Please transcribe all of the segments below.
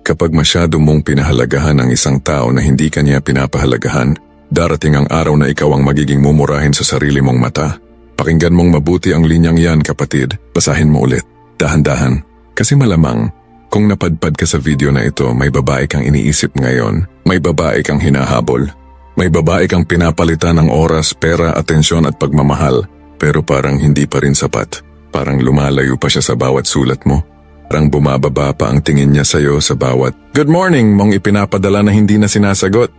Kapag masyado mong pinahalagahan ang isang tao na hindi kanya pinapahalagahan, darating ang araw na ikaw ang magiging mumurahin sa sarili mong mata. Pakinggan mong mabuti ang linyang yan, kapatid. Basahin mo ulit. Dahan-dahan. Kasi malamang, kung napadpad ka sa video na ito, may babae kang iniisip ngayon. May babae kang hinahabol. May babae kang pinapalitan ng oras, pera, atensyon at pagmamahal. Pero parang hindi pa rin sapat. Parang lumalayo pa siya sa bawat sulat mo. Parang bumababa pa ang tingin niya sa'yo sa bawat "Good morning" mong ipinapadala na hindi na sinasagot.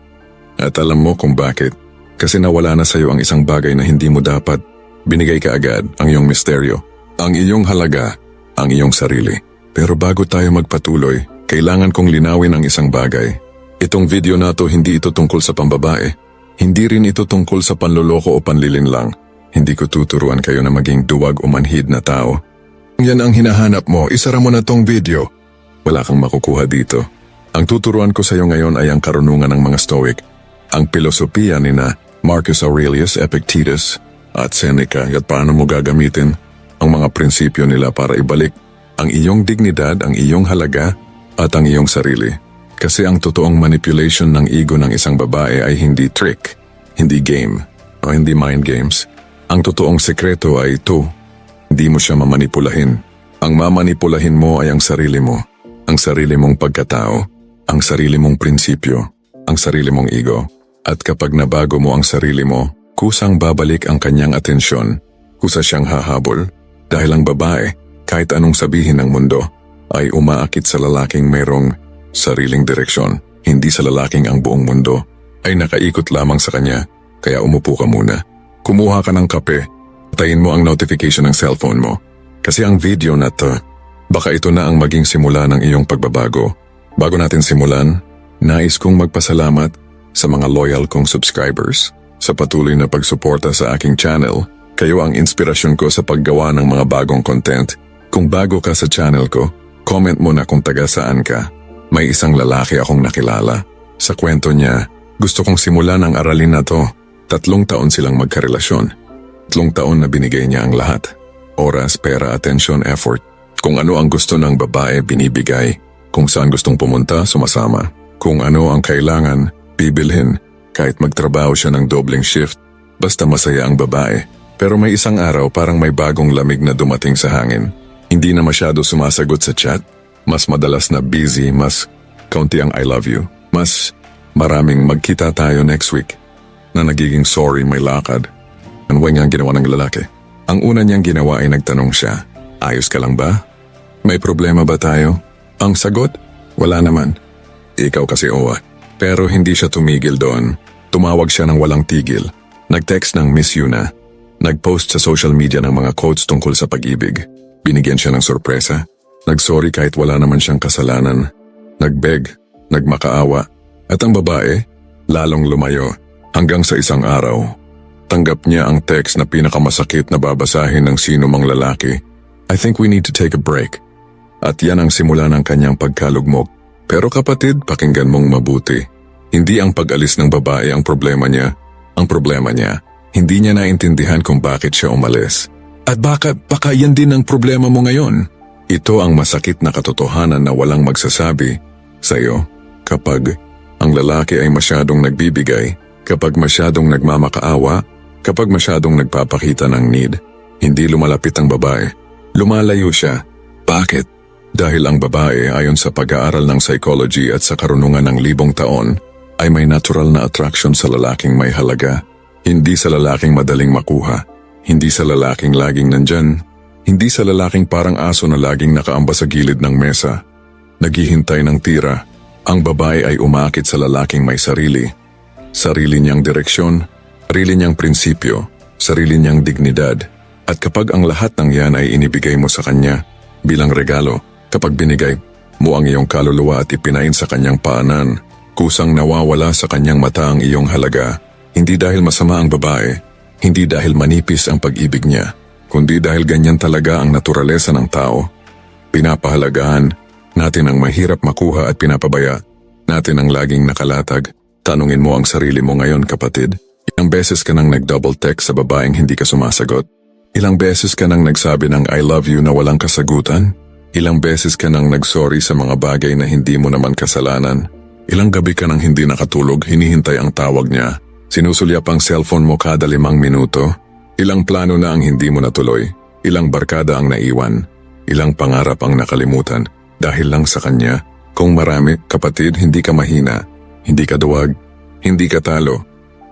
At alam mo kung bakit. Kasi nawala na sa'yo ang isang bagay na hindi mo dapat. Binigay ka agad ang iyong misteryo, ang iyong halaga, ang iyong sarili. Pero bago tayo magpatuloy, kailangan kong linawin ang isang bagay. Itong video na to, hindi ito tungkol sa pambabae. Hindi rin ito tungkol sa panloloko o panlilinlang. Hindi ko tuturuan kayo na maging duwag o manhid na tao. Kung yan ang hinahanap mo, isara mo na tong video. Wala kang makukuha dito. Ang tuturuan ko sa iyo ngayon ay ang karunungan ng mga Stoic. Ang pilosopiya ni na Marcus Aurelius, Epictetus at Seneca at paano mo gagamitin ang mga prinsipyo nila para ibalik ang iyong dignidad, ang iyong halaga at ang iyong sarili. Kasi ang totoong manipulation ng ego ng isang babae ay hindi trick, hindi game o hindi mind games. Ang totoong sekreto ay ito. Hindi mo siya mamanipulahin. Ang mamanipulahin mo ay ang sarili mo. Ang sarili mong pagkatao. Ang sarili mong prinsipyo. Ang sarili mong ego. At kapag nabago mo ang sarili mo, kusang babalik ang kanyang atensyon. Kusa siyang hahabol. Dahil ang babae, kahit anong sabihin ng mundo, ay umaakit sa lalaking mayroong sariling direksyon. Hindi sa lalaking ang buong mundo ay nakaikot lamang sa kanya. Kaya umupo ka muna. Kumuha ka ng kape. Patayin mo ang notification ng cellphone mo. Kasi ang video na to, baka ito na ang maging simula ng iyong pagbabago. Bago natin simulan, nais kong magpasalamat sa mga loyal kong subscribers. Sa patuloy na pagsuporta sa aking channel, kayo ang inspirasyon ko sa paggawa ng mga bagong content. Kung bago ka sa channel ko, comment mo na kung taga saan ka. May isang lalaki akong nakilala. Sa kwento niya, gusto kong simulan ang aralin na to. 3 taon silang magkarelasyon. 3 taon na binigay niya ang lahat. Oras, pera, atensyon, effort. Kung ano ang gusto ng babae, binibigay. Kung saan gustong pumunta, sumasama. Kung ano ang kailangan, bibilhin. Kahit magtrabaho siya ng dobleng shift, basta masaya ang babae. Pero may isang araw parang may bagong lamig na dumating sa hangin. Hindi na masyado sumasagot sa chat. Mas madalas na busy, mas kaunti ang I love you. Mas maraming magkita tayo next week. Na nagiging sorry, may lakad. Ano niyang ginawa ng lalaki? Ang una niyang ginawa ay nagtanong siya, ayos ka lang ba? May problema ba tayo? Ang sagot, wala naman. Ikaw kasi owa. Pero hindi siya tumigil doon. Tumawag siya ng walang tigil. Nag-text ng miss you na. Nag-post sa social media ng mga quotes tungkol sa pag-ibig. Binigyan siya ng sorpresa. Nag-sorry kahit wala naman siyang kasalanan. Nag-beg, nagmakaawa. At ang babae, lalong lumayo. Hanggang sa isang araw, tanggap niya ang text na pinakamasakit na babasahin ng sino mang lalaki. I think we need to take a break. At yan ang simula ng kanyang pagkalugmok. Pero kapatid, pakinggan mong mabuti. Hindi ang pag-alis ng babae ang problema niya. Ang problema niya, hindi niya naintindihan kung bakit siya umalis. At baka yan din ang problema mo ngayon. Ito ang masakit na katotohanan na walang magsasabi sa'yo. Kapag ang lalaki ay masyadong nagbibigay, kapag masyadong nagmamakaawa, kapag masyadong nagpapakita ng need, hindi lumalapit ang babae. Lumalayo siya. Bakit? Dahil ang babae ayon sa pag-aaral ng psychology at sa karunungan ng 1,000 taon, ay may natural na attraction sa lalaking may halaga. Hindi sa lalaking madaling makuha. Hindi sa lalaking laging nandyan. Hindi sa lalaking parang aso na laging nakaamba sa gilid ng mesa. Naghihintay ng tira. Ang babae ay umakit sa lalaking may sarili. Sarili niyang direksyon, sarili niyang prinsipyo, sarili niyang dignidad. At kapag ang lahat ng yan ay inibigay mo sa kanya bilang regalo, kapag binigay mo ang iyong kaluluwa at ipinain sa kanyang paanan, kusang nawawala sa kanyang mata ang iyong halaga. Hindi dahil masama ang babae, hindi dahil manipis ang pag-ibig niya, kundi dahil ganyan talaga ang naturalesa ng tao. Pinapahalagahan natin ang mahirap makuha at pinapabaya natin ang laging nakalatag. Tanungin mo ang sarili mo ngayon, kapatid. Ilang beses ka nang nag-double text sa babaeng hindi ka sumasagot? Ilang beses ka nang nagsabi ng I love you na walang kasagutan? Ilang beses ka nang nagsorry sa mga bagay na hindi mo naman kasalanan. Ilang gabi ka nang hindi nakatulog, hinihintay ang tawag niya. Sinusulyap ang cellphone mo kada 5 minuto. Ilang plano na ang hindi mo natuloy. Ilang barkada ang naiwan. Ilang pangarap ang nakalimutan dahil lang sa kanya. Kung marami, kapatid, hindi ka mahina. Hindi ka duwag. Hindi ka talo.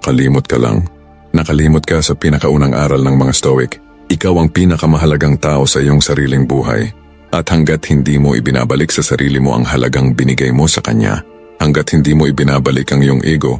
Kalimot ka lang. Nakalimot ka sa pinakaunang aral ng mga Stoic. Ikaw ang pinakamahalagang tao sa iyong sariling buhay. At hanggat hindi mo ibinabalik sa sarili mo ang halagang binigay mo sa kanya, hanggat hindi mo ibinabalik ang iyong ego,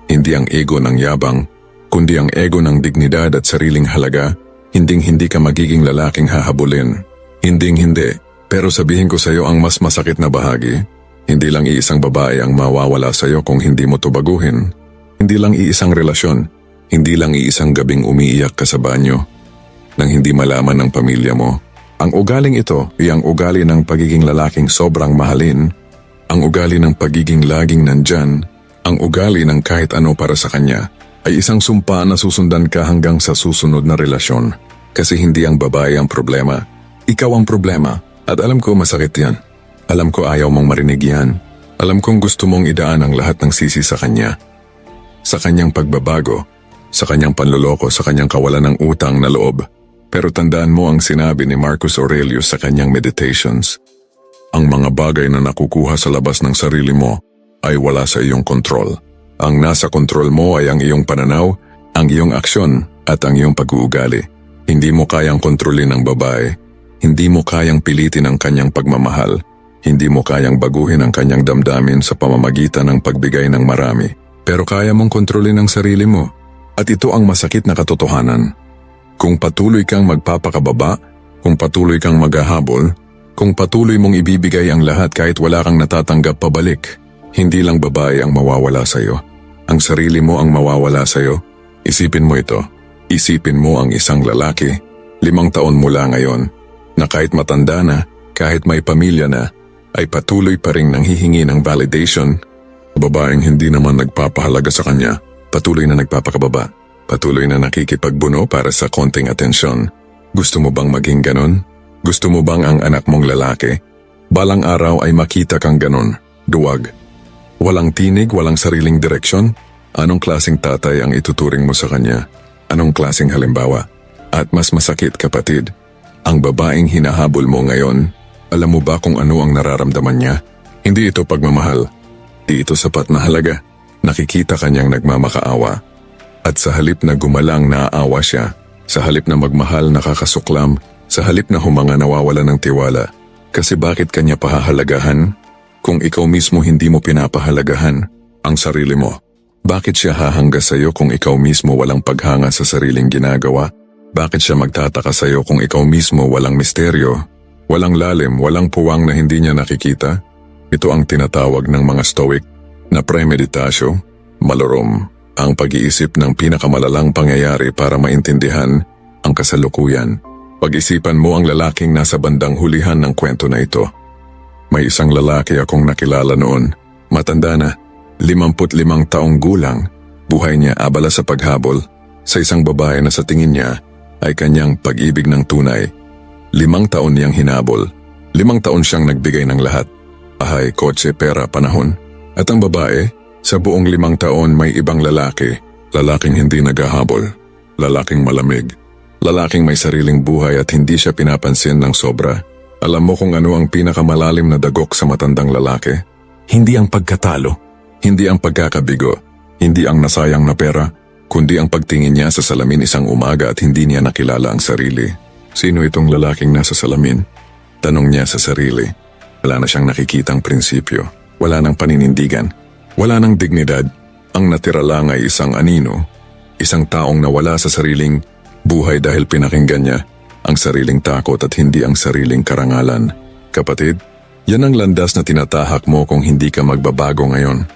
hindi ang ego ng yabang, kundi ang ego ng dignidad at sariling halaga, hindi ka magiging lalaking hahabulin. Hindi. Pero sabihin ko sa iyo ang mas masakit na bahagi, hindi lang iisang babae ang mawawala sa iyo kung hindi mo to baguhin. Hindi lang iisang relasyon, hindi lang iisang gabing umiiyak ka sa banyo, nang hindi malaman ng pamilya mo. Ang ugaling ito ay ang ugali ng pagiging lalaking sobrang mahalin, ang ugali ng pagiging laging nandyan, ang ugali ng kahit ano para sa kanya, ay isang sumpa na susundan ka hanggang sa susunod na relasyon. Kasi hindi ang babae ang problema, ikaw ang problema. At alam ko masakit yan. Alam ko ayaw mong marinig yan. Alam kong gusto mong idaan ang lahat ng sisi sa kanya. Sa kanyang pagbabago, sa kanyang panloloko, sa kanyang kawalan ng utang na loob. Pero tandaan mo ang sinabi ni Marcus Aurelius sa kanyang Meditations. Ang mga bagay na nakukuha sa labas ng sarili mo ay wala sa iyong kontrol. Ang nasa kontrol mo ay ang iyong pananaw, ang iyong aksyon at ang iyong pag-uugali. Hindi mo kayang kontrolin ang babae. Hindi mo kayang pilitin ang kanyang pagmamahal. Hindi mo kayang baguhin ang kanyang damdamin sa pamamagitan ng pagbigay ng marami. Pero kaya mong kontrolin ang sarili mo. At ito ang masakit na katotohanan. Kung patuloy kang magpapakababa, kung patuloy kang maghahabol, kung patuloy mong ibibigay ang lahat kahit wala kang natatanggap pabalik, hindi lang babae ang mawawala sa iyo. Ang sarili mo ang mawawala sa iyo. Isipin mo ito. Isipin mo ang isang lalaki, 5 taon mula ngayon, na kahit matanda na, kahit may pamilya na, ay patuloy pa ring nanghihingi ng validation. Babaeng hindi naman nagpapahalaga sa kanya, patuloy na nagpapakababa. Patuloy na nakikipagbuno para sa konting atensyon. Gusto mo bang maging ganon? Gusto mo bang ang anak mong lalaki balang araw ay makita kang ganon? Duwag. Walang tinig, walang sariling direksyon? Anong klaseng tatay ang ituturing mo sa kanya? Anong klaseng halimbawa? At mas masakit, kapatid, ang babaeng hinahabol mo ngayon, alam mo ba kung ano ang nararamdaman niya? Hindi ito pagmamahal. Di ito sapat na halaga. Nakikita kanyang nagmamakaawa. At sa halip na gumalang naaawa siya, sa halip na magmahal nakakasuklam, sa halip na humanga nawawala ng tiwala. Kasi bakit kanya pahahalagahan? Kung ikaw mismo hindi mo pinapahalagahan ang sarili mo, bakit siya hahanga sa iyo kung ikaw mismo walang paghanga sa sariling ginagawa? Bakit siya magtataka sa iyo kung ikaw mismo walang misteryo, walang lalim, walang puwang na hindi niya nakikita? Ito ang tinatawag ng mga Stoic na premeditasyo, malorom. Ang pag-iisip ng pinakamalalang pangyayari para maintindihan ang kasalukuyan. Pag-isipan mo ang lalaking nasa bandang hulihan ng kwento na ito. May isang lalaki akong nakilala noon. Matanda na, 55 taong gulang. Buhay niya abala sa paghabol sa isang babae na sa tingin niya ay kanyang pag-ibig ng tunay. 5 taon niyang hinabol. 5 taon siyang nagbigay ng lahat. Bahay, kotse, pera, panahon. At ang babae, sa buong 5 taon may ibang lalaki, lalaking hindi naghahabol, lalaking malamig, lalaking may sariling buhay at hindi siya pinapansin ng sobra. Alam mo kung ano ang pinakamalalim na dagok sa matandang lalaki? Hindi ang pagkatalo, hindi ang pagkakabigo, hindi ang nasayang na pera, kundi ang pagtingin niya sa salamin isang umaga at hindi niya nakilala ang sarili. Sino itong lalaking nasa salamin? Tanong niya sa sarili. Wala na siyang nakikitang prinsipyo, wala nang paninindigan. Wala nang dignidad, ang natira lang ay isang anino, isang taong nawala sa sariling buhay dahil pinakinggan niya ang sariling takot at hindi ang sariling karangalan. Kapatid, yan ang landas na tinatahak mo kung hindi ka magbabago ngayon.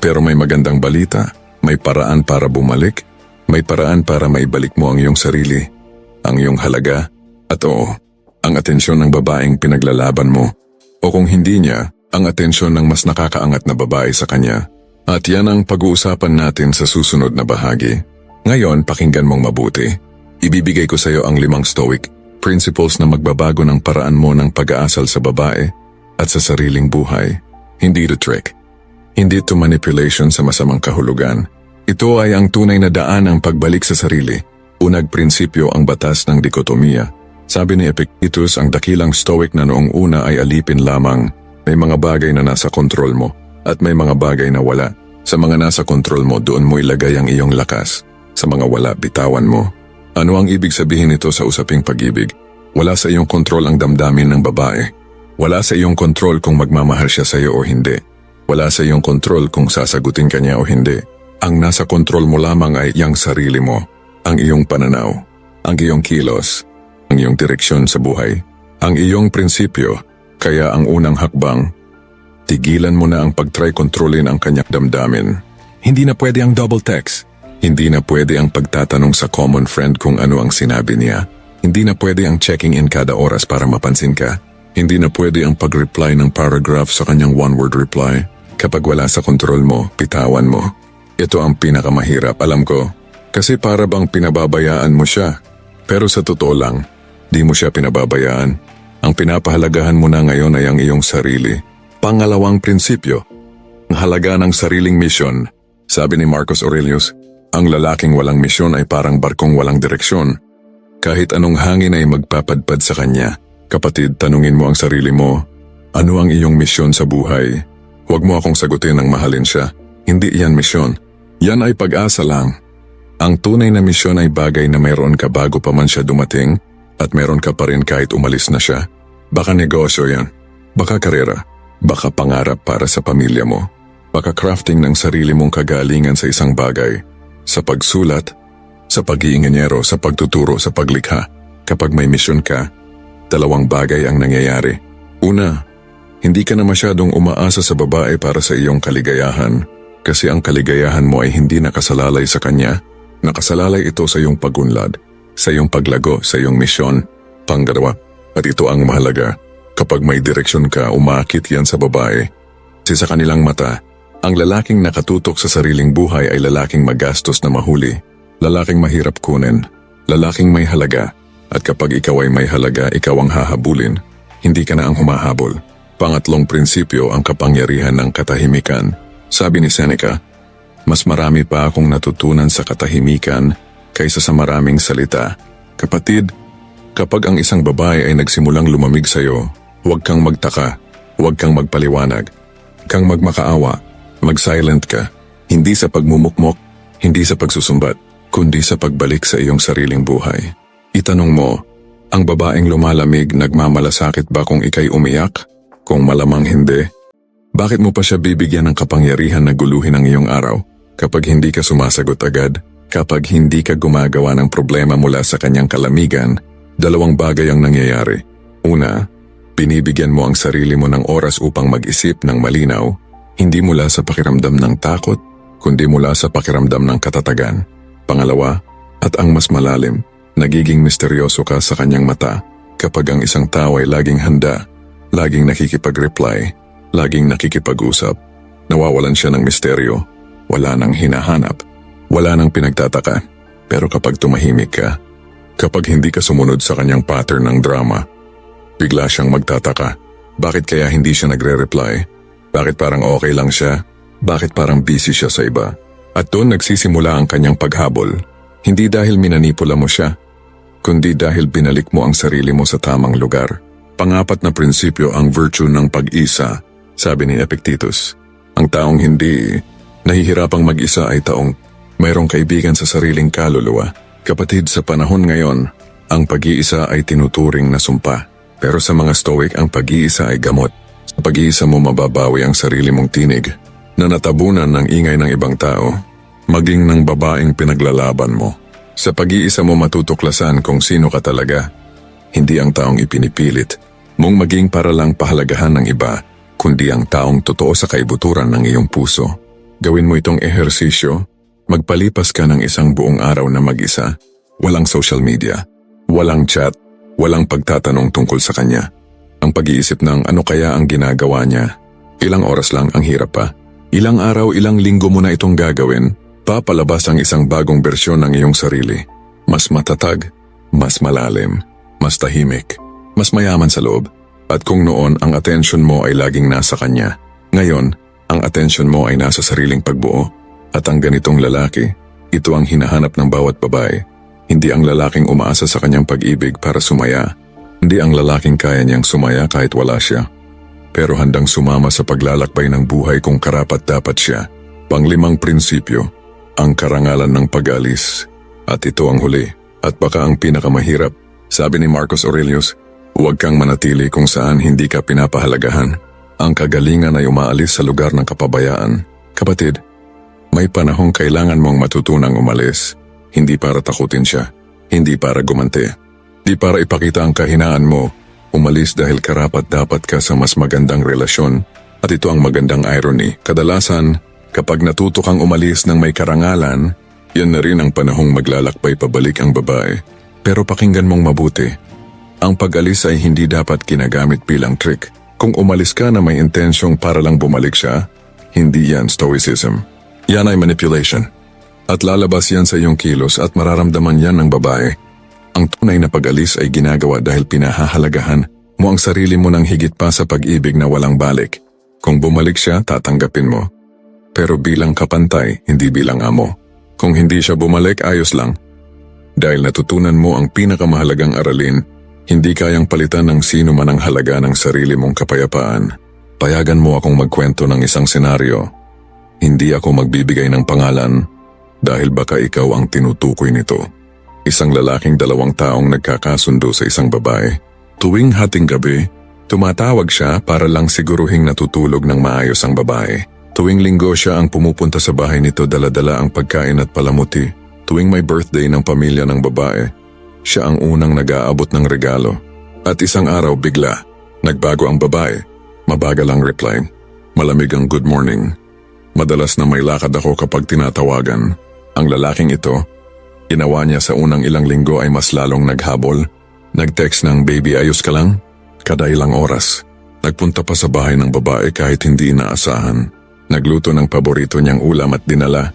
Pero may magandang balita, may paraan para bumalik, may paraan para maibalik mo ang iyong sarili, ang iyong halaga, at oo, ang atensyon ng babaeng pinaglalaban mo. O kung hindi niya, ang atensyon ng mas nakakaangat na babae sa kanya. At yan ang pag-uusapan natin sa susunod na bahagi. Ngayon, pakinggan mong mabuti. Ibibigay ko sa iyo ang 5 Stoic Principles na magbabago ng paraan mo ng pag-aasal sa babae at sa sariling buhay. Hindi to trick. Hindi to manipulation sa masamang kahulugan. Ito ay ang tunay na daan ng pagbalik sa sarili. Unang prinsipyo ang batas ng dikotomiya. Sabi ni Epictetus, ang dakilang stoic na noong una ay alipin lamang. May mga bagay na nasa kontrol mo at may mga bagay na wala. Sa mga nasa kontrol mo, doon mo ilagay ang iyong lakas. Sa mga wala, bitawan mo. Ano ang ibig sabihin nito sa usaping pag-ibig? Wala sa iyong kontrol ang damdamin ng babae. Wala sa iyong kontrol kung magmamahal siya sa iyo o hindi. Wala sa iyong kontrol kung sasagutin ka niya o hindi. Ang nasa kontrol mo lamang ay iyang sarili mo, ang iyong pananaw, ang iyong kilos, ang iyong direksyon sa buhay, ang iyong prinsipyo. Kaya ang unang hakbang, tigilan mo na ang pag-try kontrolin ang kanyang damdamin. Hindi na pwede ang double text. Hindi na pwede ang pagtatanong sa common friend kung ano ang sinabi niya. Hindi na pwede ang checking in kada oras para mapansin ka. Hindi na pwede ang pag-reply ng paragraph sa kanyang one-word reply. Kapag wala sa kontrol mo, bitawan mo. Ito ang pinakamahirap, alam ko. Kasi para bang pinababayaan mo siya. Pero sa totoo lang, di mo siya pinababayaan. Ang pinapahalagahan mo na ngayon ay ang iyong sarili. Pangalawang prinsipyo, ang halaga ng sariling misyon. Sabi ni Marcus Aurelius, ang lalaking walang misyon ay parang barkong walang direksyon. Kahit anong hangin ay magpapadpad sa kanya. Kapatid, tanungin mo ang sarili mo, ano ang iyong misyon sa buhay? Huwag mo akong sagutin ng mahalin siya. Hindi yan misyon. Yan ay pag-asa lang. Ang tunay na misyon ay bagay na mayroon ka bago pa man siya dumating at mayroon ka pa rin kahit umalis na siya. Baka negosyo yan. Baka karera. Baka pangarap para sa pamilya mo. Baka crafting ng sarili mong kagalingan sa isang bagay. Sa pagsulat, sa pag-iinganyero, sa pagtuturo, sa paglikha. Kapag may misyon ka, dalawang bagay ang nangyayari. Una, hindi ka na masyadong umaasa sa babae para sa iyong kaligayahan kasi ang kaligayahan mo ay hindi nakasalalay sa kanya. Nakasalalay ito sa iyong pagunlad, sa iyong paglago, sa iyong misyon. Pangalawa, at ito ang mahalaga, kapag may direksyon ka, umakit yan sa babae. Kasi sa kanilang mata, ang lalaking nakatutok sa sariling buhay ay lalaking magastos na mahuli, lalaking mahirap kunin, lalaking may halaga. At kapag ikaw ay may halaga, ikaw ang hahabulin, hindi ka na ang humahabol. Pangatlong prinsipyo ang kapangyarihan ng katahimikan. Sabi ni Seneca, mas marami pa akong natutunan sa katahimikan kaysa sa maraming salita. Kapatid, kapag ang isang babae ay nagsimulang lumamig sa iyo, huwag kang magtaka, huwag kang magpaliwanag, kang magmakaawa, mag-silent ka, hindi sa pagmumukmok, hindi sa pagsusumbat, kundi sa pagbalik sa iyong sariling buhay. Itanong mo, ang babaeng lumalamig nagmamalasakit ba kung ikay umiyak? Kung malamang hindi, bakit mo pa siya bibigyan ng kapangyarihan na guluhin ang iyong araw? Kapag hindi ka sumasagot agad, kapag hindi ka gumagawa ng problema mula sa kanyang kalamigan, dalawang bagay ang nangyayari. Una, binibigyan mo ang sarili mo ng oras upang mag-isip ng malinaw, hindi mula sa pakiramdam ng takot, kundi mula sa pakiramdam ng katatagan. Pangalawa, at ang mas malalim, nagiging misteryoso ka sa kanyang mata kapag ang isang tao ay laging handa, laging nakikipag-reply, laging nakikipag-usap. Nawawalan siya ng misteryo, wala nang hinahanap, wala nang pinagtataka. Pero kapag tumahimik ka, kapag hindi ka sumunod sa kanyang pattern ng drama, bigla siyang magtataka. Bakit kaya hindi siya nagre-reply? Bakit parang okay lang siya? Bakit parang busy siya sa iba? At doon nagsisimula ang kanyang paghabol. Hindi dahil minanipula mo siya, kundi dahil binalik mo ang sarili mo sa tamang lugar. Pangapat na prinsipyo ang virtue ng pag-isa, sabi ni Epictetus. Ang taong hindi nahihirapang mag-isa ay taong mayroong kaibigan sa sariling kaluluwa. Kapatid, sa panahon ngayon, ang pag-iisa ay tinuturing na sumpa. Pero sa mga Stoic, ang pag-iisa ay gamot. Sa pag-iisa mo mababawi ang sarili mong tinig na natabunan ng ingay ng ibang tao, maging ng babaeng pinaglalaban mo. Sa pag-iisa mo matutuklasan kung sino ka talaga, hindi ang taong ipinipilit mong maging para lang pahalagahan ng iba, kundi ang taong totoo sa kaibuturan ng iyong puso. Gawin mo itong ehersisyo, magpalipas ka ng isang buong araw na mag-isa, walang social media, walang chat, walang pagtatanong tungkol sa kanya. Ang pag-iisip ng ano kaya ang ginagawa niya, ilang oras lang, ang hirap pa. Ilang araw, ilang linggo mo na itong gagawin, papalabas ang isang bagong bersyon ng iyong sarili. Mas matatag, mas malalim, mas tahimik, mas mayaman sa loob. At kung noon ang atensyon mo ay laging nasa kanya, ngayon, ang atensyon mo ay nasa sariling pagbuo. At ang ganitong lalaki, ito ang hinahanap ng bawat babae. Hindi ang lalaking umaasa sa kanyang pag-ibig para sumaya. Hindi ang lalaking kaya niyang sumaya kahit wala siya. Pero handang sumama sa paglalakbay ng buhay kung karapat-dapat siya. Panglimang prinsipyo, ang karangalan ng pag-alis. At ito ang huli, at baka ang pinakamahirap. Sabi ni Marcus Aurelius, huwag kang manatili kung saan hindi ka pinapahalagahan. Ang kagalingan ay umaalis sa lugar ng kapabayaan. Kapatid, may panahong kailangan mong matutunang umalis. Hindi para takutin siya, hindi para gumanti, di para ipakita ang kahinaan mo. Umalis dahil karapat-dapat ka sa mas magandang relasyon. At ito ang magandang irony. Kadalasan, kapag natuto kang umalis ng may karangalan, yan na rin ang panahong maglalakbay pabalik ang babae. Pero pakinggan mong mabuti. Ang pag-alis ay hindi dapat ginagamit bilang trick. Kung umalis ka na may intensyong para lang bumalik siya, hindi yan stoicism. Yan ay manipulation. At lalabas yan sa iyong kilos at mararamdaman yan ng babae. Ang tunay na pag-alis ay ginagawa dahil pinahahalagahan mo ang sarili mo ng higit pa sa pag-ibig na walang balik. Kung bumalik siya, tatanggapin mo. Pero bilang kapantay, hindi bilang amo. Kung hindi siya bumalik, ayos lang. Dahil natutunan mo ang pinakamahalagang aralin, hindi kayang palitan ng sino man ang halaga ng sarili mong kapayapaan. Payagan mo akong magkwento ng isang senaryo. Hindi ako magbibigay ng pangalan dahil baka ikaw ang tinutukoy nito. Isang lalaking 2 taong nagkakasundo sa isang babae. Tuwing hating gabi, tumatawag siya para lang siguruhing natutulog ng maayos ang babae. Tuwing linggo siya ang pumupunta sa bahay nito dala-dala ang pagkain at palamuti. Tuwing may birthday ng pamilya ng babae, siya ang unang nag-aabot ng regalo. At isang araw bigla, nagbago ang babae. Mabagal ang reply. Malamig ang good morning. Madalas na may lakad ako kapag tinatawagan. Ang lalaking ito, ginawa niya sa unang ilang linggo ay mas lalong naghabol. Nag-text ng baby ayos ka lang? Kada ilang oras. Nagpunta pa sa bahay ng babae kahit hindi inaasahan. Nagluto ng paborito niyang ulam at dinala.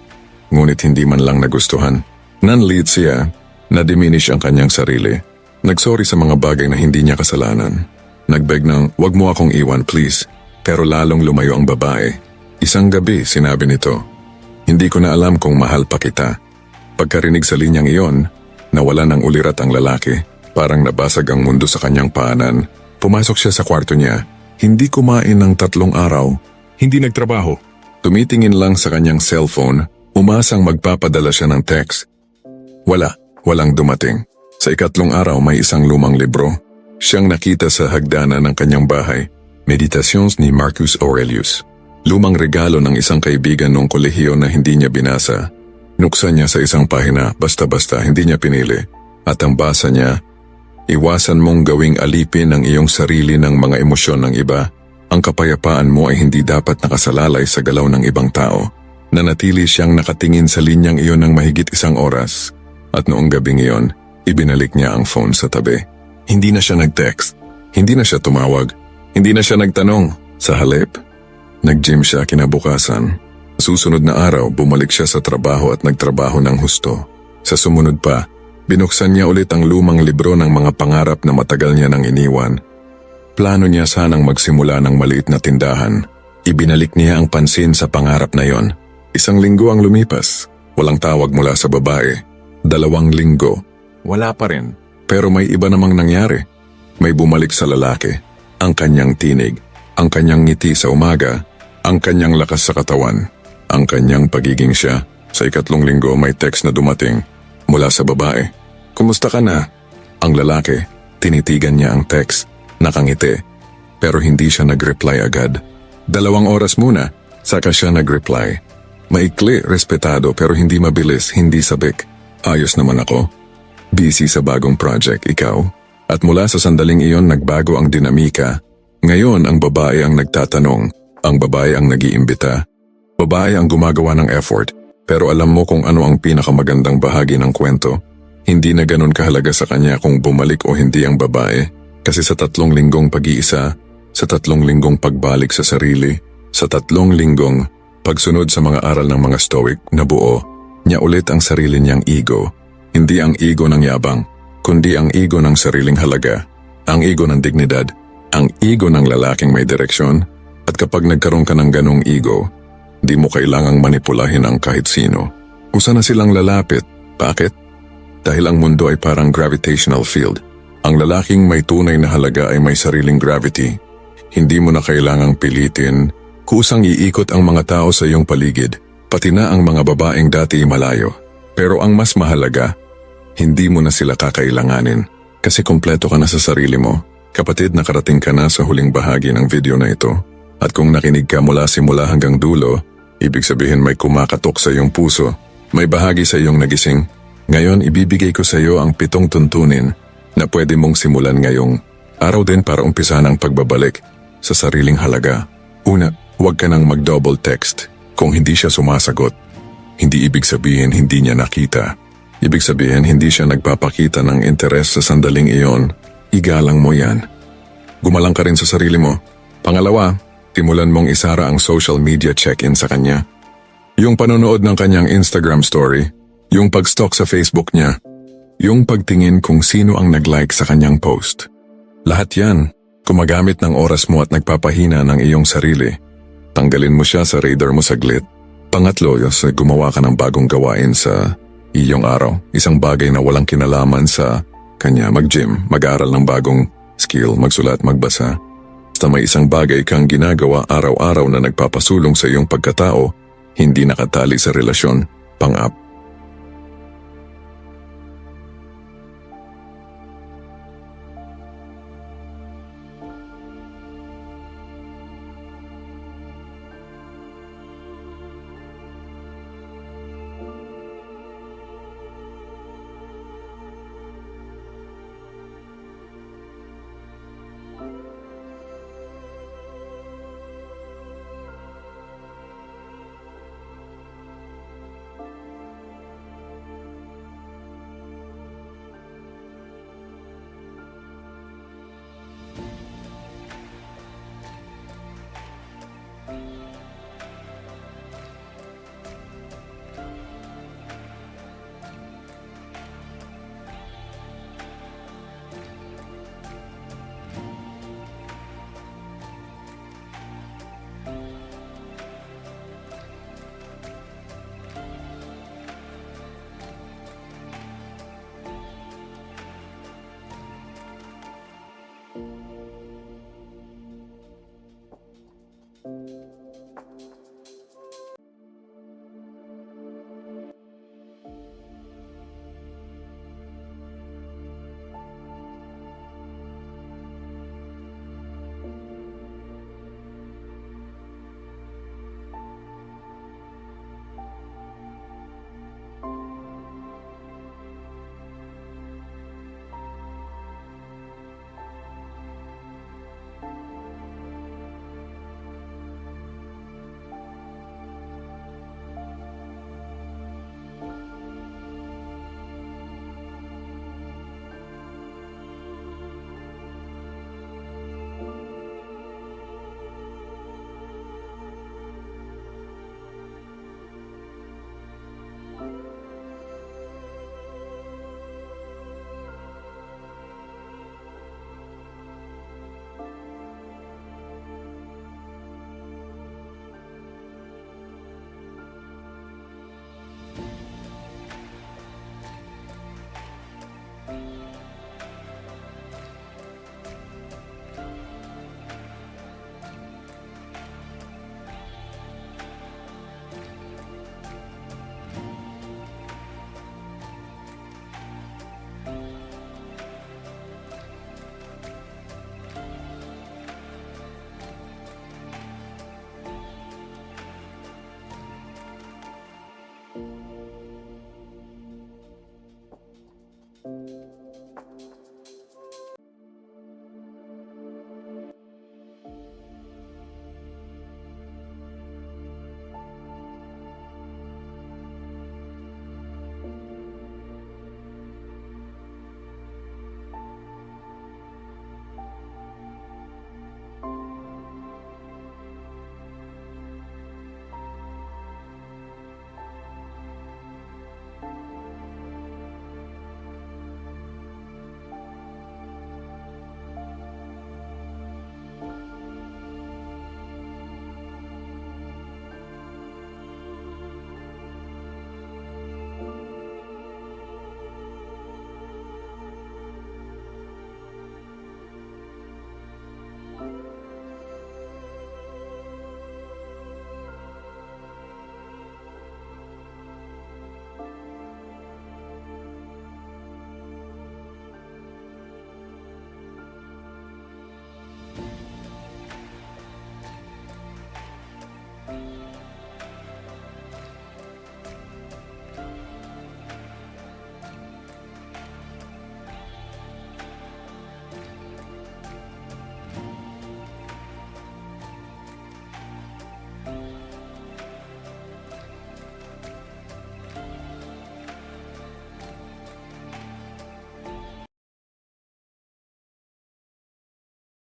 Ngunit hindi man lang nagustuhan. Nanlead siya, na-diminish ang kanyang sarili. Nagsorry sa mga bagay na hindi niya kasalanan. Nagbeg ng, wag mo akong iwan please. Pero lalong lumayo ang babae. Isang gabi, sinabi nito, hindi ko na alam kung mahal pa kita. Pagkarinig sa linyang iyon, nawala ng ulirat ang lalaki. Parang nabasag ang mundo sa kanyang paanan. Pumasok siya sa kwarto niya. Hindi kumain ng 3 araw. Hindi nagtrabaho. Tumitingin lang sa kanyang cellphone, umasang magpapadala siya ng text. Walang dumating. Sa 4th araw may isang lumang libro. Siyang nakita sa hagdanan ng kanyang bahay. Meditations ni Marcus Aurelius. Lumang regalo ng isang kaibigan noong kolehiyo na hindi niya binasa. Nuksan niya sa isang pahina, basta-basta hindi niya pinili. At ang basa niya, iwasan mong gawing alipin ang iyong sarili ng mga emosyon ng iba. Ang kapayapaan mo ay hindi dapat nakasalalay sa galaw ng ibang tao. Nanatili siyang nakatingin sa linyang iyon ng mahigit 1 oras. At noong gabing iyon, ibinalik niya ang phone sa tabi. Hindi na siya nag-text. Hindi na siya tumawag. Hindi na siya nagtanong. Sa halip, nag-gym siya kinabukasan. Susunod na araw, bumalik siya sa trabaho at nagtrabaho ng husto. Sa sumunod pa, binuksan niya ulit ang lumang libro ng mga pangarap na matagal niya nang iniwan. Plano niya sanang magsimula ng maliit na tindahan. Ibinalik niya ang pansin sa pangarap na yon. 1 linggo ang lumipas. Walang tawag mula sa babae. 2 linggo. Wala pa rin. Pero may iba namang nangyari. May bumalik sa lalaki. Ang kanyang tinig. Ang kanyang ngiti sa umaga. Ang kanyang lakas sa katawan. Ang kanyang pagiging siya. Sa 4 linggo may text na dumating mula sa babae. Kumusta ka na? Ang lalaki, tinitigan niya ang text. Nakangiti. Pero hindi siya nag-reply agad. 2 oras muna, saka siya nag-reply. Maikli, respetado pero hindi mabilis, hindi sabik. Ayos naman ako. Busy sa bagong project, ikaw? At mula sa sandaling iyon nagbago ang dinamika. Ngayon ang babae ang nagtatanong, ang babae ang nag-iimbita. Babae ang gumagawa ng effort, pero alam mo kung ano ang pinakamagandang bahagi ng kwento? Hindi na ganun kahalaga sa kanya kung bumalik o hindi ang babae. Kasi sa 3 linggong pag-iisa, sa 3 linggong pagbalik sa sarili, sa 3 linggong pagsunod sa mga aral ng mga Stoic, nabuo niya ulit ang sarili niyang ego. Hindi ang ego ng yabang, kundi ang ego ng sariling halaga, ang ego ng dignidad, ang ego ng lalaking may direksyon. At kapag nagkaroon ka ng ganong ego, di mo kailangang manipulahin ang kahit sino. Usa na silang lalapit. Bakit? Dahil ang mundo ay parang gravitational field. Ang lalaking may tunay na halaga ay may sariling gravity. Hindi mo na kailangang pilitin, kusang iikot ang mga tao sa iyong paligid, pati na ang mga babaeng dati malayo. Pero ang mas mahalaga, hindi mo na sila kakailanganin kasi kumpleto ka na sa sarili mo. Kapatid, nakarating ka na sa huling bahagi ng video na ito. At kung nakinig ka mula simula hanggang dulo, ibig sabihin may kumakatok sa iyong puso, may bahagi sa iyong nagising. Ngayon, ibibigay ko sa iyo ang 7 tuntunin na pwede mong simulan ngayong araw din para umpisa ng pagbabalik sa sariling halaga. Una, huwag ka nang mag-double text kung hindi siya sumasagot. Hindi ibig sabihin hindi niya nakita. Ibig sabihin hindi siya nagpapakita ng interes sa sandaling iyon. Igalang mo yan. Gumalang ka rin sa sarili mo. Pangalawa, simulan mong isara ang social media check-in sa kanya. Yung panonood ng kanyang Instagram story, yung pag-stalk sa Facebook niya, yung pagtingin kung sino ang nag-like sa kanyang post. Lahat yan, gumagamit ng oras mo at nagpapahina ng iyong sarili. Tanggalin mo siya sa radar mo saglit. Pangatlo, gumawa ka ng bagong gawain sa iyong araw. Isang bagay na walang kinalaman sa kanya, mag-gym, mag-aral ng bagong skill, magsulat, magbasa. Basta may isang bagay kang ginagawa araw-araw na nagpapasulong sa iyong pagkatao, hindi nakatali sa relasyon, pang-up.